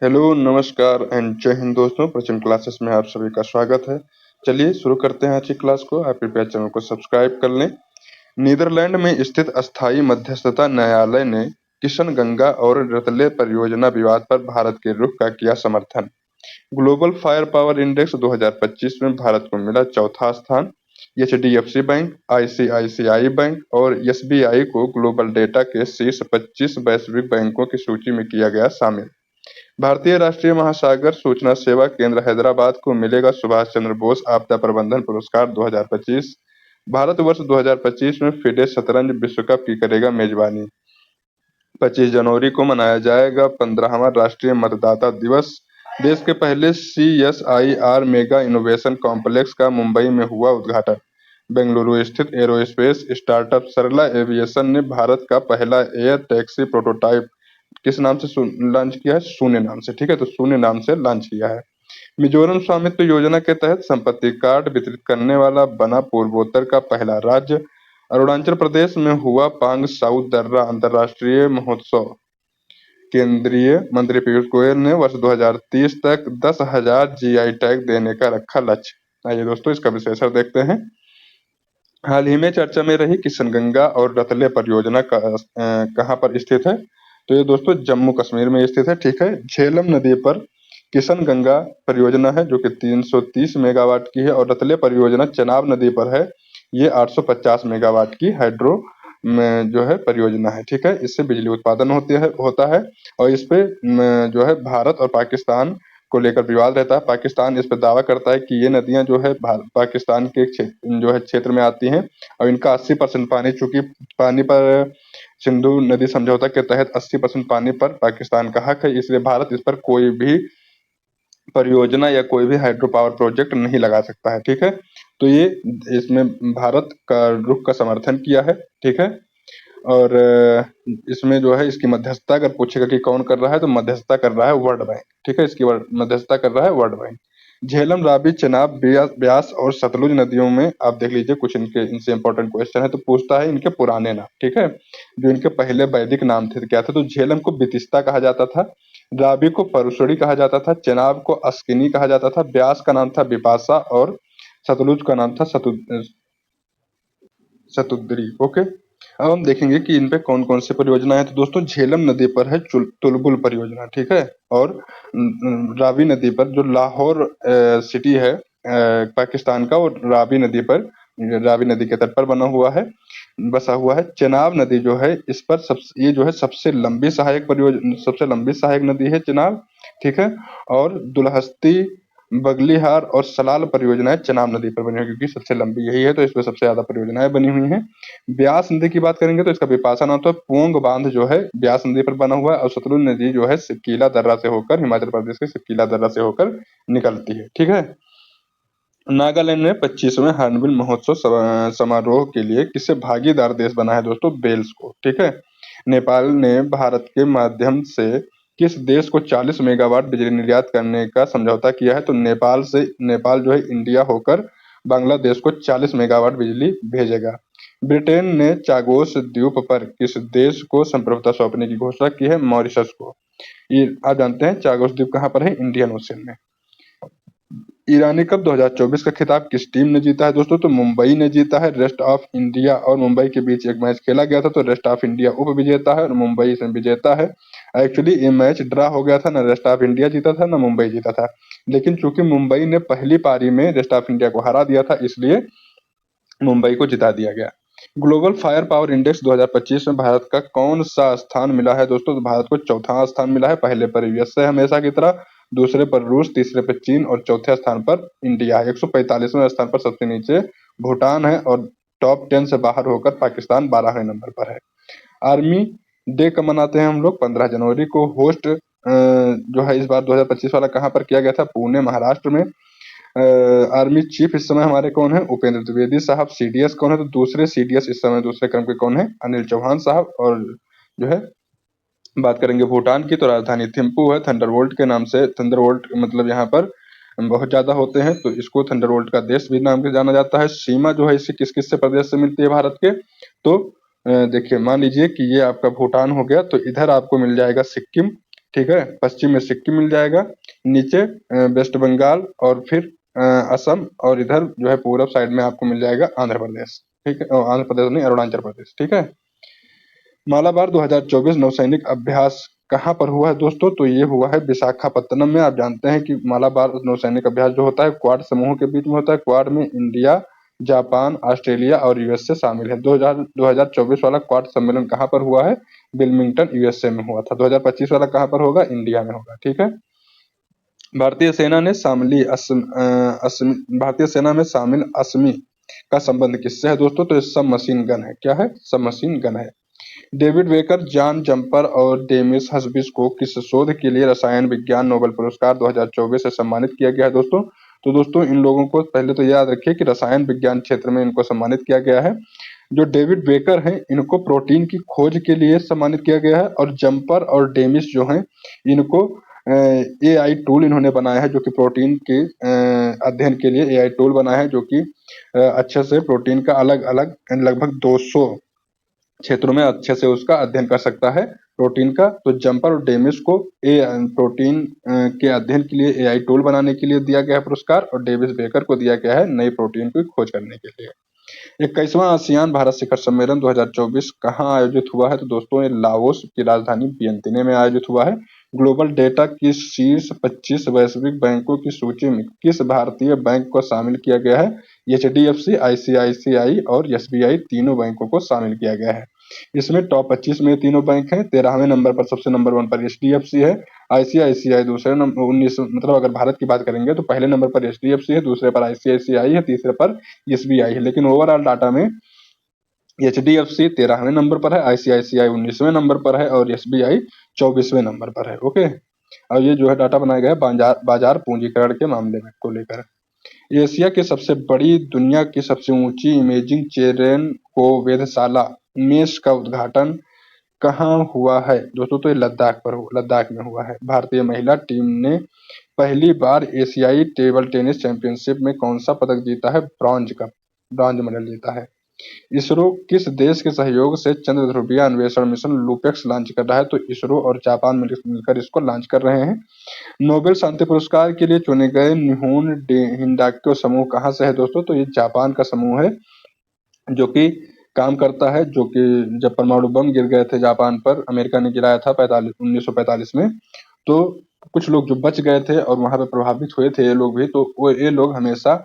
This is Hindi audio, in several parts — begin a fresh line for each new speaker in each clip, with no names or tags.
हेलो, नमस्कार एंड जय हिंद दोस्तों। प्रचंड क्लासेस में आप सभी का स्वागत है। चलिए शुरू करते हैं आज की क्लास को। आप कृपया चैनल को सब्सक्राइब कर लें। नीदरलैंड में स्थित अस्थायी मध्यस्थता न्यायालय ने किशनगंगा और रतले परियोजना विवाद पर भारत के रुख का किया समर्थन। ग्लोबल फायर पावर इंडेक्स 2025 में भारत को मिला चौथा स्थान। एचडीएफसी बैंक, आईसीआईसीआई बैंक और एसबीआई को ग्लोबल डेटा के शीर्ष 25 वैश्विक बैंकों की सूची में किया गया शामिल। भारतीय राष्ट्रीय महासागर सूचना सेवा केंद्र हैदराबाद को मिलेगा सुभाष चंद्र बोस आपदा प्रबंधन पुरस्कार 2025। भारत वर्ष 2025 में फिडे शतरंज विश्व कप की करेगा मेजबानी। 25 जनवरी को मनाया जाएगा 15वां राष्ट्रीय मतदाता दिवस। देश के पहले CSIR मेगा इनोवेशन कॉम्प्लेक्स का मुंबई में हुआ उद्घाटन। बेंगलुरु स्थित एरोस्पेस स्टार्टअप सरला एविएशन ने भारत का पहला एयर टैक्सी प्रोटोटाइप किस नाम से लॉन्च किया है? शून्य नाम से। ठीक है, तो शून्य नाम से लॉन्च किया है। मिजोरम स्वामित्व योजना के तहत संपत्ति कार्ड वितरित करने वाला बना पूर्वोत्तर का पहला राज्य। अरुणाचल प्रदेश में हुआ पांग साउ दर्रा अंतर्राष्ट्रीय महोत्सव। केंद्रीय मंत्री पीयूष गोयल ने वर्ष 2030 तक 10,000 GI टैग देने का रखा लक्ष्य। आइए दोस्तों इसका विश्लेषण देखते हैं। हाल ही में चर्चा में रही किशनगंगा और रतले परियोजना कहाँ पर स्थित है? तो ये दोस्तों जम्मू कश्मीर में स्थित है। ठीक है, झेलम नदी पर किशनगंगा परियोजना है जो कि 330 मेगावाट की है, और रतले परियोजना चेनाब नदी पर है। ये 850 मेगावाट की हाइड्रो में जो है परियोजना है। ठीक है, इससे बिजली उत्पादन होता है और इस पे जो है भारत और पाकिस्तान को लेकर विवाद रहता है। पाकिस्तान इस पर दावा करता है कि ये नदियां जो है पाकिस्तान के जो है क्षेत्र में आती हैं, और इनका 80% पानी, चूंकि पानी पर सिंधु नदी समझौता के तहत 80% पानी पर पाकिस्तान का हक है, इसलिए भारत इस पर कोई भी परियोजना या कोई भी हाइड्रो पावर प्रोजेक्ट नहीं लगा सकता है। ठीक है, तो ये इसमें भारत का रुख का समर्थन किया है। ठीक है, और इसमें जो है इसकी मध्यस्थता अगर पूछेगा कि कौन कर रहा है, तो मध्यस्थता कर रहा है वर्ल्ड बैंक। ठीक है, इसकी मध्यस्थता कर रहा है वर्ल्ड बैंक। झेलम, रावी, चेनाब, ब्यास और सतलुज नदियों में आप देख लीजिए कुछ इनसे इंपॉर्टेंट क्वेश्चन है। तो पूछता है इनके पुराने नाम। ठीक है, जो इनके पहले वैदिक नाम थे क्या थे? तो झेलम को बितिस्ता कहा जाता था, रावी को परुशड़ी कहा जाता था, चेनाब को अस्किनी कहा जाता था, ब्यास का नाम था बिपाशा और सतलुज का नाम था शतुद्री। ओके, अब हम देखेंगे कि इन पे कौन कौन सी परियोजना है। तो दोस्तों झेलम नदी पर है तुलबुल परियोजना। ठीक है, और रावी नदी पर जो लाहौर सिटी है पाकिस्तान का, और रावी नदी पर, रावी नदी के तट पर बना हुआ है, बसा हुआ है। चेनाब नदी जो है इस पर ये जो है सबसे लंबी सहायक परियोजना, सबसे लंबी सहायक नदी है चेनाब। ठीक है, और दुलहस्ती, बगलीहार और सलाल परियोजनाएं चेनाब नदी पर बनी हुई, क्योंकि सबसे लंबी यही है तो इसमें सबसे ज्यादा परियोजनाएं बनी हुई हैं। ब्यास नदी की बात करेंगे तो इसका बिपाशा नाम तो पोंग बांध जो है ब्यास नदी पर बना हुआ है, और सतलुज नदी जो है सिपकीला दर्रा से होकर, हिमाचल प्रदेश के सिपकीला दर्रा से होकर निकलती है। ठीक है, नागालैंड में 25वें हार्नबिल महोत्सव समारोह के लिए किसे भागीदार देश बना है? दोस्तों बेल्स को। ठीक है, नेपाल ने भारत के माध्यम से किस देश को 40 मेगावाट बिजली निर्यात करने का समझौता किया है? तो नेपाल जो है इंडिया होकर बांग्लादेश को 40 मेगावाट बिजली भेजेगा। ब्रिटेन ने चागोस द्वीप पर किस देश को संप्रभुता सौंपने की घोषणा की है? मॉरिशस को। ये आप जानते हैं चागोस द्वीप कहाँ पर है? इंडियन ओशन में। ईरानी कप 2024 का खिताब किस टीम ने जीता है? दोस्तों तो मुंबई ने जीता है। रेस्ट ऑफ इंडिया और मुंबई के बीच एक मैच खेला गया था, तो रेस्ट ऑफ इंडिया उप विजेता है और मुंबई इसमें विजेता है। एक्चुअली ये मैच ड्रा हो गया था, ना रेस्ट ऑफ इंडिया जीता था ना मुंबई जीता था, लेकिन चूंकि मुंबई ने पहली पारी में रेस्ट ऑफ इंडिया को हरा दिया था, इसलिए मुंबई को जिता दिया गया। ग्लोबल फायर पावर इंडेक्स 2025 में भारत का कौन सा स्थान मिला है? दोस्तों तो भारत को चौथा स्थान मिला है। पहले पर यूएस है हमेशा की तरह, दूसरे पर रूस, तीसरे पर चीन और चौथे स्थान पर इंडिया है। 145वें स्थान पर सबसे नीचे भूटान है, और टॉप 10 से बाहर होकर पाकिस्तान 12वें नंबर पर है। आर्मी डे कब मनाते हैं हम लोग? 15 जनवरी को। होस्ट जो है इस बार 2025 वाला कहाँ पर किया गया था? पुणे, महाराष्ट्र में। आर्मी चीफ इस समय हमारे कौन है? उपेंद्र द्विवेदी साहब। सीडीएस कौन है? तो दूसरे सीडीएस इस समय दूसरे क्रम के कौन है? अनिल चौहान साहब। और जो है बात करेंगे भूटान की, तो राजधानी थिम्पू है। थंडरबोल्ट के नाम से, थंडरबोल्ट मतलब यहाँ पर बहुत ज्यादा होते हैं, तो इसको थंडरबोल्ट का देश भी नाम से जाना जाता है। सीमा जो है इसे किस किस से प्रदेश से मिलती है भारत के? तो देखिए मान लीजिए कि ये आपका भूटान हो गया, तो इधर आपको मिल जाएगा सिक्किम। ठीक है। पश्चिम में सिक्किम मिल जाएगा, नीचे वेस्ट बंगाल और फिर असम, और इधर जो है पूरब साइड में आपको मिल जाएगा आंध्र प्रदेश। ठीक है, आंध्र प्रदेश नहीं, अरुणाचल प्रदेश। ठीक है। मालाबार 2024 नौसैनिक अभ्यास कहाँ पर हुआ है दोस्तों? तो ये हुआ है विशाखापत्तनम में। आप जानते हैं कि मालाबार नौसैनिक अभ्यास जो होता है क्वाड समूहों के बीच में होता है। क्वाड में इंडिया, जापान, ऑस्ट्रेलिया और यूएसए शामिल है। 2024 वाला क्वाड सम्मेलन कहाँ पर हुआ है? विल्मिंगटन यूएसए में हुआ था। 2025 वाला कहाँ पर होगा? इंडिया में होगा। ठीक है। भारतीय सेना में शामिल असमी का संबंध किससे है दोस्तों? तो ये सब मशीन गन है। क्या है? सब मशीन गन है। डेविड बेकर, जॉन जम्पर और डेमिस हस्बिस को किस शोध के लिए रसायन विज्ञान नोबेल पुरस्कार 2024 से सम्मानित किया गया है दोस्तों? तो दोस्तों इन लोगों को पहले तो याद रखिए कि रसायन विज्ञान क्षेत्र में इनको सम्मानित किया गया है। जो डेविड बेकर हैं इनको प्रोटीन की खोज के लिए सम्मानित किया गया है, और जम्पर और डेमिस जो हैं इनको एआई टूल इन्होंने बनाया है, जो कि प्रोटीन के अध्ययन के लिए एआई टूल बनाया है, जो कि अच्छे से प्रोटीन का अलग अलग लगभग 200 क्षेत्रों में अच्छे से उसका अध्ययन कर सकता है प्रोटीन का। तो जम्पर और डेमिस को प्रोटीन के अध्ययन के लिए एआई टूल बनाने के लिए दिया गया है पुरस्कार, और डेविस बेकर को दिया गया है नई प्रोटीन की खोज करने के लिए। 21वां आसियान भारत शिखर सम्मेलन 2024 कहाँ आयोजित हुआ है? तो दोस्तों ये लाओस की राजधानी वियंतिने में आयोजित हुआ है। ग्लोबल डेटा की शीर्ष 25 वैश्विक बैंकों की सूची में किस भारतीय बैंक को शामिल किया गया है? एचडीएफसी, आईसीआईसीआई और एसबीआई तीनों बैंकों को शामिल किया गया है। इसमें टॉप 25 में तीनों बैंक हैं। 13वें नंबर पर सबसे नंबर 1 पर एचडीएफसी है, आईसीआईसीआई दूसरे नंबर 19, मतलब अगर भारत की बात करेंगे तो पहले नंबर पर एचडीएफसी है, दूसरे पर आईसीआईसीआई है, तीसरे पर एसबीआई है। लेकिन ओवरऑल डाटा में एचडीएफसी 13वें नंबर पर है, आईसीआईसीआई 19वें नंबर पर है और एसबीआई 24वें नंबर पर है। ओके। और ये जो है डाटा बनाया गया है बाजार पूंजीकरण के मामले में को लेकर। एशिया की सबसे बड़ी, दुनिया की सबसे ऊंची इमेजिंग चेरेन को वेधशाला मेष का उद्घाटन कहाँ हुआ है दोस्तों? तो ये लद्दाख में हुआ है। भारतीय महिला टीम ने पहली बार एशियाई टेबल टेनिस चैंपियनशिप में कौन सा पदक जीता है? ब्रॉन्ज मेडल जीता है। इसरो किस देश के सहयोग से चंद्र ध्रुवीय अन्वेषण मिशन लूपेक्स लॉन्च कर रहा है? तो इसरो और जापान मिलकर इसको लॉन्च कर रहे हैं। नोबेल शांति पुरस्कार के लिए चुने गए निहोन हिंडाक्यो समूह कहाँ से है दोस्तों? तो ये जापान का समूह है जो कि काम करता है, जो कि जब परमाणु बम गिर गए थे जापान पर, अमेरिका ने गिराया था 1945 में, तो कुछ लोग जो बच गए थे और वहां पे प्रभावित हुए थे ये लोग भी, तो वो ये लोग हमेशा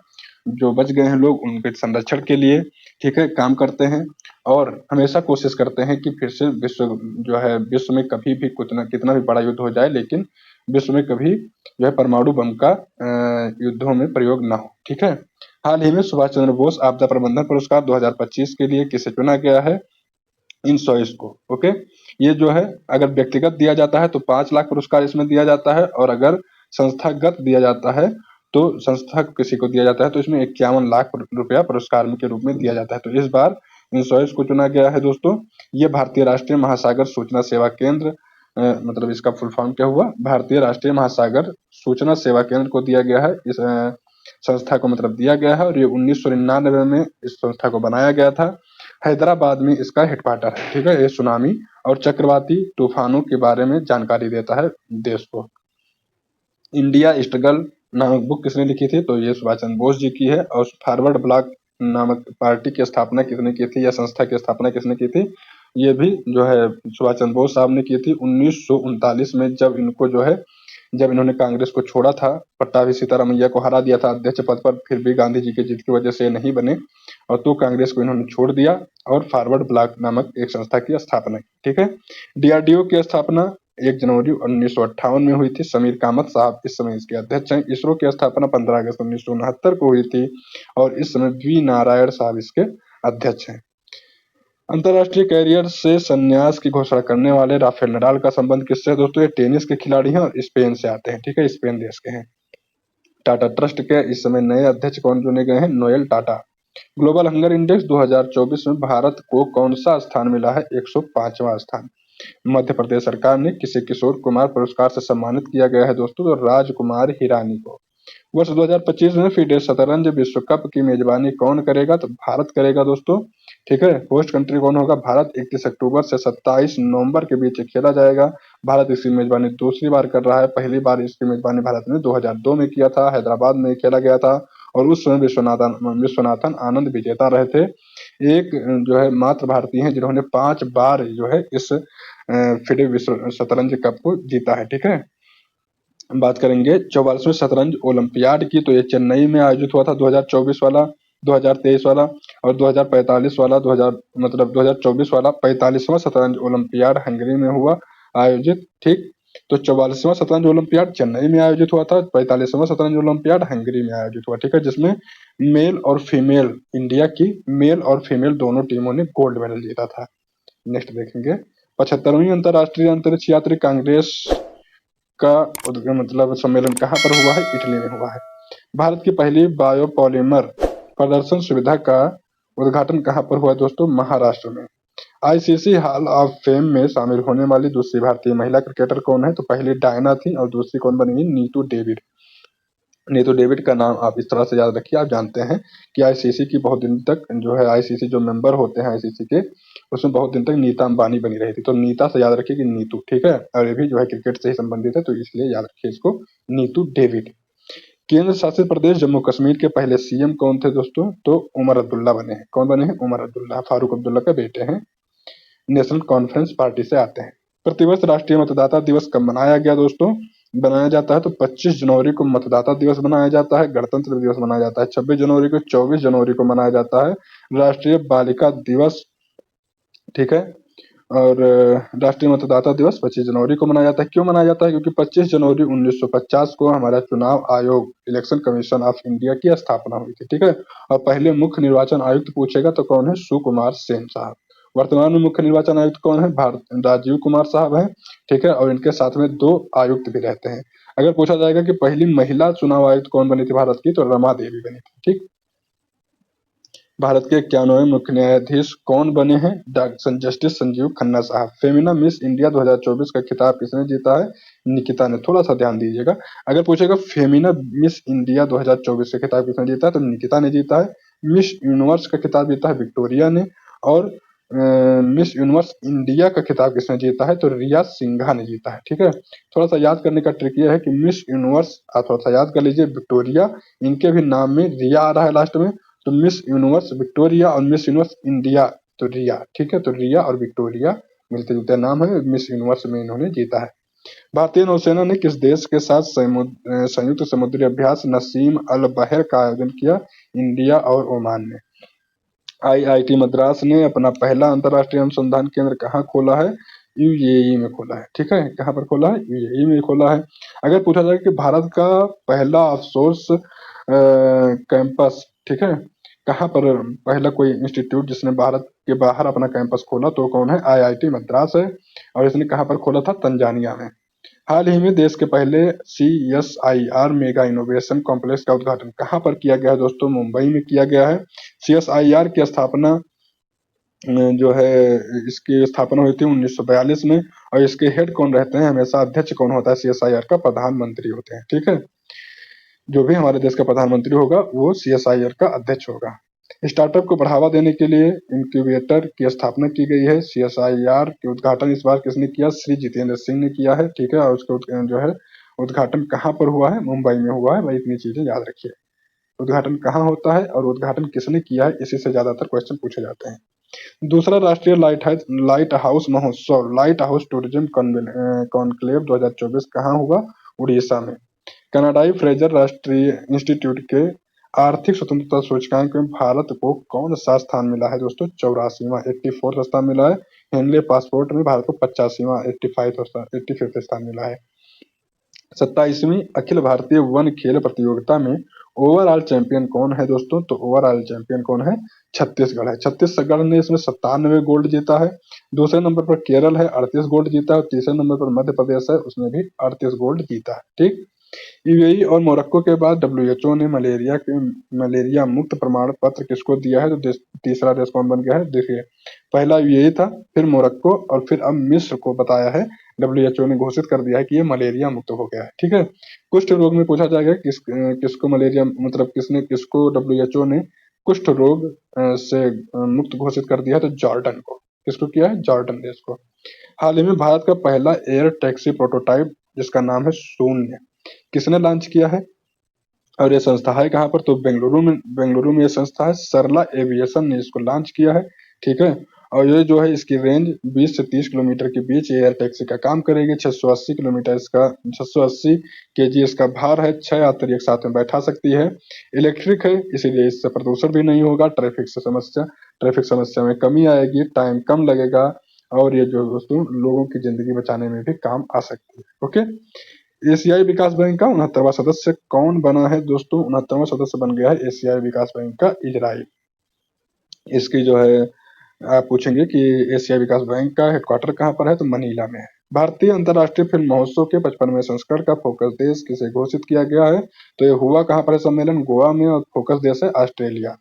जो बच गए हैं लोग उनके संरक्षण के लिए, ठीक है, काम करते हैं और हमेशा कोशिश करते हैं कि फिर से विश्व में कभी भी कितना भी बड़ा युद्ध हो जाए, लेकिन विश्व में कभी जो है परमाणु बम का युद्धों में प्रयोग ना हो। ठीक है। हाल ही में सुभाष चंद्र बोस आपदा प्रबंधन पुरस्कार 2025 के लिए किसे चुना गया है? इन चॉइस को। ओके। ये जो है अगर व्यक्तिगत दिया जाता है तो 5 लाख पुरस्कार इसमें दिया जाता है, और अगर संस्थागत दिया जाता है तो संस्था किसी को दिया जाता है तो इसमें 51 लाख रुपया पुरस्कार के रूप में दिया जाता है। तो इस बार इन चॉइस को चुना गया है दोस्तों। ये भारतीय राष्ट्रीय महासागर सूचना सेवा केंद्र, मतलब इसका फुल फॉर्म क्या हुआ? भारतीय राष्ट्रीय महासागर सूचना सेवा केंद्र को दिया गया है, इस संस्था को मतलब दिया गया है, और ये 1999 में इस संस्था को बनाया गया था। हैदराबाद में इसका हेडक्वार्टर है। ठीक है। ये सुनामी और चक्रवाती तूफानों के बारे में जानकारी देता है देश को। इंडिया स्ट्रगल नामक बुक किसने लिखी थी? तो ये सुभाष चंद्र बोस जी की है। और फॉरवर्ड ब्लॉक नामक पार्टी की स्थापना किसने की थी, या संस्था की स्थापना किसने की थी? ये भी जो है सुभाष चंद्र बोस साहब ने की थी 1939 में, जब इन्होंने कांग्रेस को छोड़ा था, पट्टाभी सीतारामैया को हरा दिया था अध्यक्ष पद पर, फिर भी गांधी जी की जीत की वजह से नहीं बने, और तो कांग्रेस को इन्होंने छोड़ दिया और फॉरवर्ड ब्लॉक नामक एक संस्था की स्थापना की। ठीक है। डीआरडीओ की स्थापना 1 जनवरी 1958 में हुई थी। समीर कामत साहब इस समय इसके अध्यक्ष हैं। इसरो की स्थापना 15 अगस्त 1969 को हुई थी, और इस समय वी नारायण साहब इसके अध्यक्ष हैं। अंतरराष्ट्रीय कैरियर से संन्यास की घोषणा करने वाले राफेल नडाल का संबंध किससे है दोस्तों? ये टेनिस के खिलाड़ी हैं और स्पेन से आते हैं। ठीक है, स्पेन देश के हैं। टाटा ट्रस्ट के इस समय नए अध्यक्ष कौन चुने गए हैं? Noel Tata. Global hunger index 2024 में भारत को कौन सा स्थान मिला है? 105वां स्थान। मध्य प्रदेश सरकार ने किसे किशोर कुमार पुरस्कार से सम्मानित किया गया है दोस्तों? तो राजकुमार हिरानी को। वर्ष 2025 में FIDE शतरंज विश्व कप की मेजबानी कौन करेगा? तो भारत करेगा दोस्तों। ठीक है, होस्ट कंट्री कौन होगा? भारत। 31 अक्टूबर से 27 नवंबर के बीच खेला जाएगा। भारत इसकी मेजबानी दूसरी बार कर रहा है। पहली बार इसकी मेजबानी भारत ने 2002 में किया था, हैदराबाद में खेला गया था और उस समय विश्वनाथन आनंद विजेता रहे थे। एक जो है मात्र भारतीय हैं जिन्होंने 5 बार जो है इस FIDE विश्व शतरंज कप को जीता है। ठीक है, बात करेंगे 44वें शतरंज ओलंपियाड की, तो ये चेन्नई में आयोजित हुआ था 2024 वाला, 2023 वाला और 2045 वाला 2024 वाला 45वां शतरंज ओलंपियाड हंगरी में हुआ आयोजित। ठीक, तो 44वां शतरंज ओलंपियाड चेन्नई में आयोजित हुआ था, 45वां शतरंज ओलंपियाड हंगरी में आयोजित हुआ। ठीक है, जिसमें मेल और फीमेल, इंडिया की मेल और फीमेल दोनों टीमों ने गोल्ड मेडल जीता था। नेक्स्ट देखेंगे 75वीं अंतर्राष्ट्रीय अंतरिक्ष यात्री कांग्रेस का सम्मेलन कहाँ पर हुआ है? इटली में हुआ है। भारत की पहली बायोपॉलिमर प्रदर्शन सुविधा का उद्घाटन कहाँ पर हुआ दोस्तों? महाराष्ट्र में। ICC हॉल ऑफ फेम में शामिल होने वाली दूसरी भारतीय महिला क्रिकेटर कौन है? तो पहली डायना थी और दूसरी कौन बनी? नीतू डेविड। नीतू डेविड का नाम आप इस तरह से याद रखिए। आप जानते हैं कि ICC की बहुत दिन तक जो है ICC जो मेंबर होते हैं ICC के, उसमें बहुत दिन तक नीता अंबानी बनी रही थी। तो नीता से याद रखिए कि नीतू। ठीक है, और ये भी जो है क्रिकेट से ही संबंधित है, तो इसलिए याद रखिए इसको, नीतू डेविड। केंद्र शासित प्रदेश जम्मू कश्मीर के पहले CM कौन थे दोस्तों? तो उमर अब्दुल्ला बने हैं। कौन बने हैं? उमर अब्दुल्ला, फारूक अब्दुल्ला के बेटे हैं, नेशनल कॉन्फ्रेंस पार्टी से आते हैं। प्रतिवर्ष राष्ट्रीय मतदाता दिवस कब मनाया गया दोस्तों? बनाया जाता है तो 25 जनवरी को मतदाता दिवस मनाया जाता है, गणतंत्र दिवस मनाया जाता है 26 जनवरी को, 24 जनवरी को मनाया जाता है राष्ट्रीय बालिका दिवस। ठीक है, और राष्ट्रीय मतदाता दिवस 25 जनवरी को मनाया जाता है। क्यों मनाया जाता है? क्योंकि 25 जनवरी 1950 को हमारा चुनाव आयोग, इलेक्शन कमीशन ऑफ इंडिया की स्थापना हुई थी। ठीक है, और पहले मुख्य निर्वाचन आयुक्त पूछेगा तो कौन है? सुकुमार सेन साहब। वर्तमान में मुख्य निर्वाचन आयुक्त कौन है? भारत राजीव कुमार साहब हैं। ठीक है, और इनके साथ में 2 आयुक्त भी रहते हैं। अगर पूछा जाएगा कि पहली महिला चुनाव आयुक्त कौन बनी थी भारत की, तो रमा देवी बनी थी। ठीक, भारत के 91वें मुख्य न्यायाधीश कौन बने हैं? जस्टिस संजीव खन्ना साहब। फेमिना मिस इंडिया 2024 का खिताब किसने जीता है? निकिता ने। थोड़ा सा ध्यान दीजिएगा, अगर पूछेगा फेमिना मिस इंडिया 2024 का खिताब किसने जीता है, तो निकिता ने जीता है। मिस यूनिवर्स का खिताब जीता है विक्टोरिया ने, और मिस यूनिवर्स इंडिया का खिताब किसने जीता है? तो रिया सिंघा ने जीता है। ठीक है, थोड़ा सा याद करने का ट्रिक यह है कि मिस यूनिवर्स आप थोड़ा सा याद कर लीजिए, विक्टोरिया, इनके भी नाम में रिया आ रहा है लास्ट में, तो मिस यूनिवर्स विक्टोरिया और मिस यूनिवर्स इंडिया तो रिया। ठीक है, तो रिया और विक्टोरिया मिलते जुलते नाम है, मिस यूनिवर्स में इन्होंने जीता है। भारतीय नौसेना ने किस देश के साथ संयुक्त समुद्री अभ्यास नसीम अल बहर का आयोजन किया? इंडिया और ओमान ने। IIT मद्रास ने अपना पहला अंतर्राष्ट्रीय अनुसंधान केंद्र कहाँ खोला है? UAE में खोला है। ठीक है, कहाँ पर खोला है? UAE में खोला है। अगर पूछा जाए कि भारत का पहला ऑफसोर्स कैंपस, ठीक है, कहाँ पर पहला कोई इंस्टीट्यूट जिसने भारत के बाहर अपना कैंपस खोला, तो कौन है? IIT मद्रास है, और इसने कहाँ पर खोला था? तंजानिया में। हाल ही में देश के पहले CSIR मेगा इनोवेशन कॉम्प्लेक्स का उद्घाटन कहाँ पर किया गया है दोस्तों? मुंबई में किया गया है। CSIR की स्थापना जो है, इसकी स्थापना हुई थी 1942 में, और इसके हेड कौन रहते हैं? हमेशा अध्यक्ष कौन होता है CSIR का? प्रधानमंत्री होते हैं। ठीक है, जो भी हमारे देश का प्रधानमंत्री होगा वो CSIR का अध्यक्ष होगा। स्टार्टअप को बढ़ावा देने के लिए इंक्यूबेटर की स्थापना की गई है। CSIR के उद्घाटन इस बार किसने किया? श्री जितेंद्र सिंह ने किया है। ठीक है, और उसका जो है उद्घाटन कहाँ पर हुआ है? मुंबई में हुआ है। भाई इतनी चीजें याद रखिए, उद्घाटन कहाँ होता है और उद्घाटन किसने किया है, इसी से ज्यादातर क्वेश्चन पूछे जाते हैं। दूसरा राष्ट्रीय लाइट हाउस महोत्सव, लाइट हाउस टूरिज्म कॉन्क्लेव 2024 कहाँ हुआ? उड़ीसा में। कनाडाई फ्रेजर राष्ट्रीय इंस्टीट्यूट के आर्थिक स्वतंत्रता सूचकांक में भारत को कौन सा स्थान मिला है दोस्तों? 84वां, 84वां स्थान मिला है। हेनले पासपोर्ट में भारत को 85वां, 85वां स्थान मिला है। 27वीं अखिल भारतीय वन खेल प्रतियोगिता में ओवरऑल चैंपियन कौन है दोस्तों? तो ओवरऑल चैंपियन कौन है? छत्तीसगढ़ है। छत्तीसगढ़ ने इसमें 97 गोल्ड जीता है। दूसरे नंबर पर केरल है, 38 गोल्ड जीता है, और तीसरे नंबर पर मध्य प्रदेश है, उसने भी 38 गोल्ड जीता है। ठीक, UAE और मोरक्को के बाद WHO ने मलेरिया मुक्त प्रमाण पत्र किसको दिया है? तो तीसरा देश कौन बन गया है? देखिए, पहला UAE था, फिर मोरक्को, और फिर अब मिस्र को बताया है WHO ने घोषित कर दिया है कि ये मलेरिया मुक्त हो गया है। ठीक है, कुष्ठ रोग में पूछा जाएगा किसको मलेरिया मतलब किसको WHO ने कुष्ठ रोग से मुक्त घोषित कर दिया है, तो जॉर्डन को। किसको किया है? जॉर्डन देश को। हाल ही में भारत का पहला एयर टैक्सी प्रोटोटाइप जिसका नाम है शून्य, किसने लॉन्च किया है और ये संस्था है कहाँ पर? तो बेंगलुरु में ये संस्था है, सरला एविएशन ने इसको लॉन्च किया है। ठीक है, और ये जो है इसकी रेंज 20 से 30 किलोमीटर के बीच एयर टैक्सी का काम करेगी। 680 किलोमीटर इसका 680 केजी इसका भार है। 6 यात्री एक साथ में बैठा सकती है। इलेक्ट्रिक है, इसीलिए इससे प्रदूषण भी नहीं होगा। ट्रैफिक समस्या में कमी आएगी, टाइम कम लगेगा और ये जो दोस्तों लोगों की जिंदगी बचाने में भी काम आ सकती है। ओके, एशियाई विकास बैंक का 69वां सदस्य कौन बना है दोस्तों? 69वां सदस्य बन गया है एशियाई विकास बैंक का इजराइल। इसकी जो है आप पूछेंगे कि एशियाई विकास बैंक का हेडक्वार्टर कहाँ पर है, तो मनीला में है। भारतीय अंतर्राष्ट्रीय फिल्म महोत्सव के 55वें संस्करण का फोकस देश किसे घोषित किया गया है, तो ये हुआ कहाँ पर है सम्मेलन? गोवा में, और फोकस देश है ऑस्ट्रेलिया।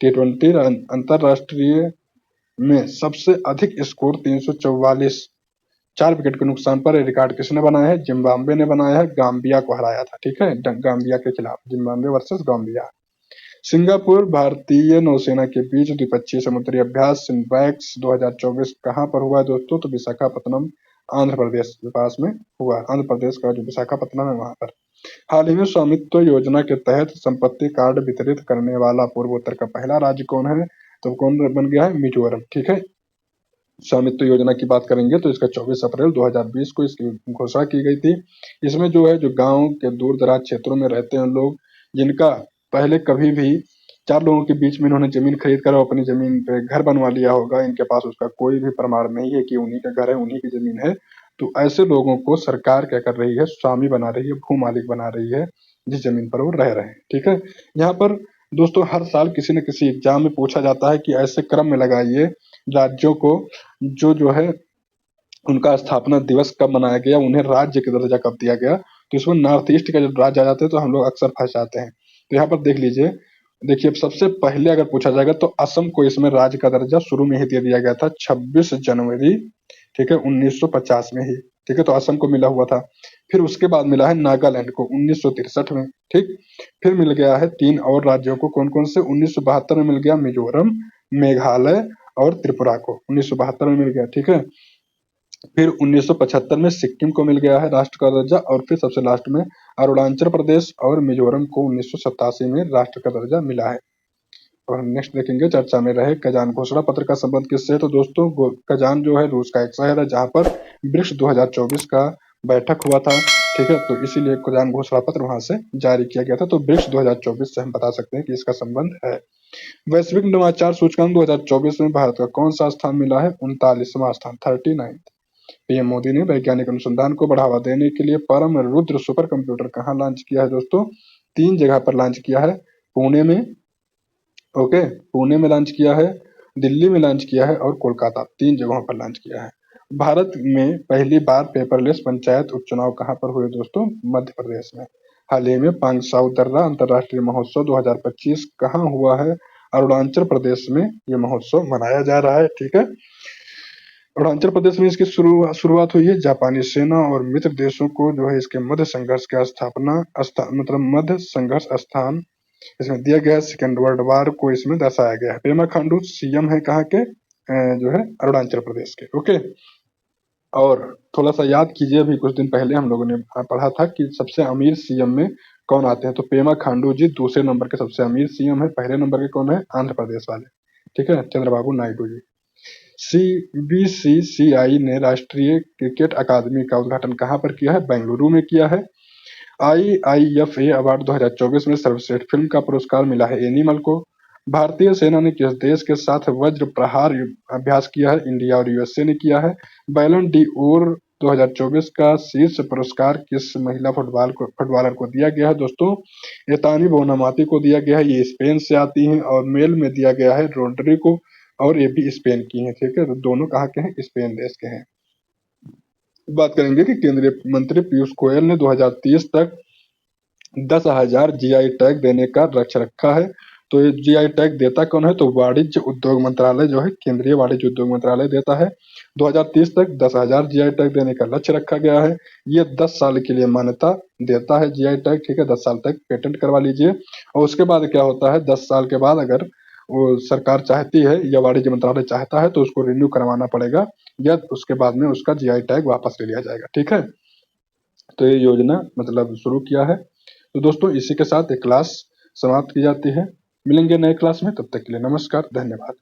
T20 अंतर्राष्ट्रीय में सबसे अधिक स्कोर 344 4 विकेट के नुकसान पर रिकॉर्ड किसने बनाया है? जिम्बाब्वे ने बनाया है, गाम्बिया को हराया था। ठीक है, गाम्बिया के खिलाफ, जिम्बाब्वे वर्सेस गाम्बिया। सिंगापुर भारतीय नौसेना के बीच द्विपक्षीय समुद्री अभ्यास सिम्बैक्स 2024 कहाँ पर हुआ है दोस्तों? तो विशाखापत्तनम आंध्र प्रदेश के पास में हुआ। आंध्र प्रदेश का जो विशाखापत्तनम है वहां पर। हाल ही में स्वामित्व योजना के तहत संपत्ति कार्ड वितरित करने वाला पूर्वोत्तर का पहला राज्य कौन है? तो कौन बन गया है? मिजोरम। ठीक है, स्वामित्व योजना की बात करेंगे तो इसका 24 अप्रैल 2020 को इसकी घोषणा की गई थी। इसमें जो है जो गांव के दूर दराज क्षेत्रों में रहते हैं लोग, जिनका पहले कभी भी 4 लोगों के बीच में इन्होंने जमीन खरीद कर अपनी जमीन पे घर बनवा लिया होगा, इनके पास उसका कोई भी प्रमाण नहीं है कि उन्हीं का घर है, उन्हीं की जमीन है, तो ऐसे लोगों को सरकार क्या कर रही है? स्वामी बना रही है, भू मालिक बना रही है, जिस जमीन पर वो रह रहे हैं। ठीक है, यहाँ पर दोस्तों हर साल किसी न किसी एग्जाम में पूछा जाता है कि ऐसे क्रम में लगाइए राज्यों को जो है उनका स्थापना दिवस कब मनाया गया, उन्हें राज्य का दर्जा कब दिया गया। तो इसमें नॉर्थ ईस्ट का जब राज्य आ जाते हैं तो हम लोग अक्सर फंस जाते हैं। तो यहाँ पर देख लीजिए, देखिए सबसे पहले अगर पूछा जाएगा तो असम को इसमें राज्य का दर्जा शुरू में ही दे दिया गया था 26 जनवरी, ठीक है, 1950 में ही। ठीक है, तो असम को मिला हुआ था। फिर उसके बाद मिला है नागालैंड को 1963 में। ठीक, फिर मिल गया है 3 और राज्यों को, कौन कौन से? 1972 में मिल गया मिजोरम, मेघालय और त्रिपुरा को 1972 में मिल गया। ठीक है, फिर 1975 में सिक्किम को मिल गया है राष्ट्र का दर्जा, और फिर सबसे लास्ट में अरुणाचल प्रदेश और मिजोरम को 1987 में राष्ट्र का दर्जा मिला है। और हम नेक्स्ट देखेंगे चर्चा में रहे कजान घोषणा पत्र का संबंध किससे? तो दोस्तों कजान जो है रूस का एक शहर है जहां पर ब्रिक्स 2024 का बैठक हुआ था। ठीक है, तो इसीलिए कजान घोषणा पत्र वहां से जारी किया गया था। तो ब्रिक्स 2024 से हम बता सकते हैं कि इसका संबंध है। वैश्विक नवाचार सूचकांक 2024 में भारत का कौन सा स्थान मिला है? 39वां स्थान, 39। पीएम मोदी ने वैज्ञानिक अनुसंधान को बढ़ावा देने के लिए परम रुद्र सुपर कंप्यूटर कहाँ लॉन्च किया है दोस्तों? 3 जगह पर लॉन्च किया है। पुणे में, ओके, पुणे में लॉन्च किया है, दिल्ली में लॉन्च किया है और कोलकाता, 3 जगहों पर लॉन्च किया है। भारत में पहली बार पेपरलेस पंचायत उपचुनाव कहाँ पर हुए दोस्तों? मध्य प्रदेश में। हाल ही में पांगसाउ दर्रा अंतर्राष्ट्रीय महोत्सव 2025 कहाँ हुआ है? अरुणाचल प्रदेश में ये महोत्सव मनाया जा रहा है। ठीक है, अरुणाचल प्रदेश में इसकी शुरुआत हुई है। जापानी सेना और मित्र देशों को जो है इसके मध्य संघर्ष का मतलब मध्य संघर्ष स्थान इसमें दिया गया है। सेकेंड वर्ल्ड वार को इसमें दर्शाया गया है। पेमा खांडू सीएम है कहाँ के? जो है अरुणाचल प्रदेश के। ओके, और थोड़ा सा याद कीजिए, अभी कुछ दिन पहले हम लोगों ने पढ़ा था कि सबसे अमीर सीएम में कौन आते हैं, तो पेमा खांडू जी दूसरे नंबर के सबसे अमीर सीएम है। पहले नंबर के कौन है? आंध्र प्रदेश वाले। ठीक है, चंद्रबाबू नायडू जी। बीसीसीआई ने राष्ट्रीय क्रिकेट अकादमी का उद्घाटन कहाँ पर किया है? बेंगलुरु में किया है। आईआईएफए अवार्ड 2024 में सर्वश्रेष्ठ फिल्म का पुरस्कार मिला है एनिमल को। भारतीय सेना ने किस देश के साथ वज्र प्रहार अभ्यास किया है? इंडिया और यूएसए ने किया है। बैलन डी ओर 2024 का शीर्ष पुरस्कार किस महिला फुटबॉलर को दिया गया है दोस्तों? एतानी बोनामाती को दिया गया है। ये स्पेन से आती हैं। और मेल में दिया गया है रोड्री को, और ये भी स्पेन की हैं। ठीक है, तो दोनों कहाँ के हैं? स्पेन देश के हैं। बात करेंगे कि केंद्रीय मंत्री पीयूष गोयल ने 2030 तक 10,000 जीआई टैग देने का लक्ष्य रखा है। तो ये जीआई टैग देता कौन है? तो वाणिज्य उद्योग मंत्रालय जो है, केंद्रीय वाणिज्य उद्योग मंत्रालय देता है। 2030 तक 10,000 जीआई टैग देने का लक्ष्य रखा गया है। ये 10 साल के लिए मान्यता देता है जीआई टैग, ठीक है। 10 साल तक पेटेंट करवा लीजिए और उसके बाद क्या होता है, 10 साल के बाद अगर वो सरकार चाहती है या वाणिज्य मंत्रालय चाहता है तो उसको रिन्यू करवाना पड़ेगा, या उसके बाद में उसका जीआई टैग वापस ले लिया जाएगा, ठीक है। तो ये योजना मतलब शुरू किया है। तो दोस्तों इसी के साथ एक क्लास समाप्त की जाती है। मिलेंगे नए क्लास में, तब तक के लिए नमस्कार, धन्यवाद।